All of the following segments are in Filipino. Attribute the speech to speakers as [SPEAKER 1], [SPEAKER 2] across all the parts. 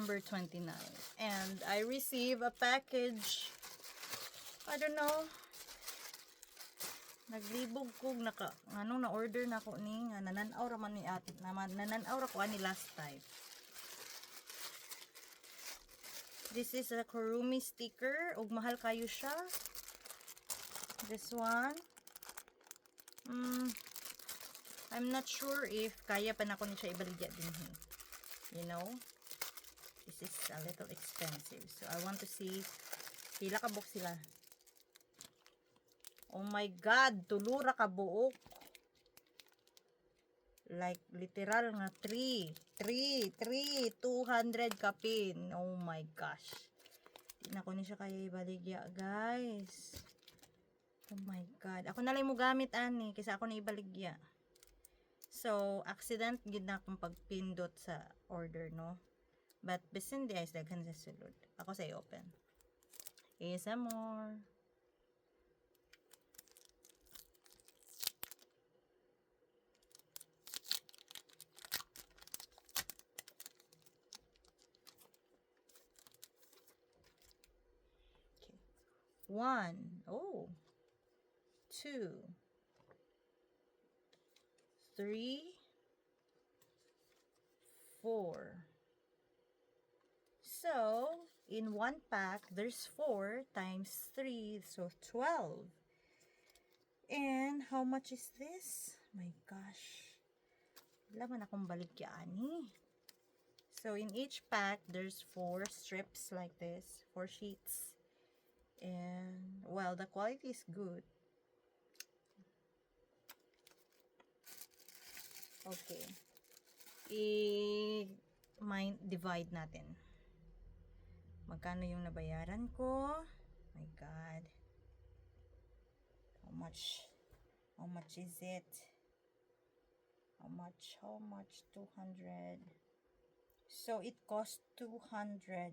[SPEAKER 1] number 29. And I receive a package. I don't know. Naglibog ko na order na ko ni nga nananaw ra man ni ate naman nananaw ra ko ani last time. This is a Kurumi sticker ug mahal kayo siya. This one. I'm not sure if kaya pa na ko ni siya ibaligya din. You know? This is a little expensive. So I want to see pila ka box sila. Oh my God, tulura ka buok. Like, literal nga, 200 kapin. Oh my gosh. Di na ko ni siya kaya ibaligya, guys. Oh my God. Ako na lang mo gamit, ani, kasi ako na ibaligya. So, accident, gid na akong pagpindot sa order, no? But, bisin di ay daghan sa sulod. Ako sa i-open. Isa more. One, oh, 2, 3, 4. So, in one pack, there's 4 times 3, so 12. And how much is this? My gosh. Wala man akong baligyan eh. So, in each pack, there's 4 strips like this, 4 sheets. And well, the quality is good. Okay, divide natin. Magkano yung nabayaran ko? My God, how much is it? How much 200. So it cost 200.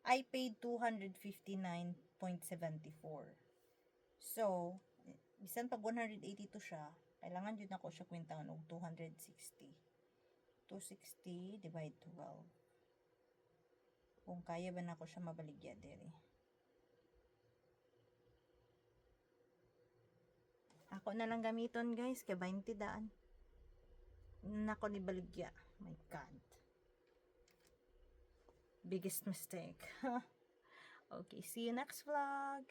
[SPEAKER 1] I paid 259.74. So, bisan pag 182 siya, kailangan yun ako siya kwintahan og 260. 260 divide 12. Kung kaya ba na ako siya mabaligya diri. Ako na lang gamiton, guys, kay 20 daan. Nako ni baligya. My God. Biggest mistake. Okay, see you next vlog.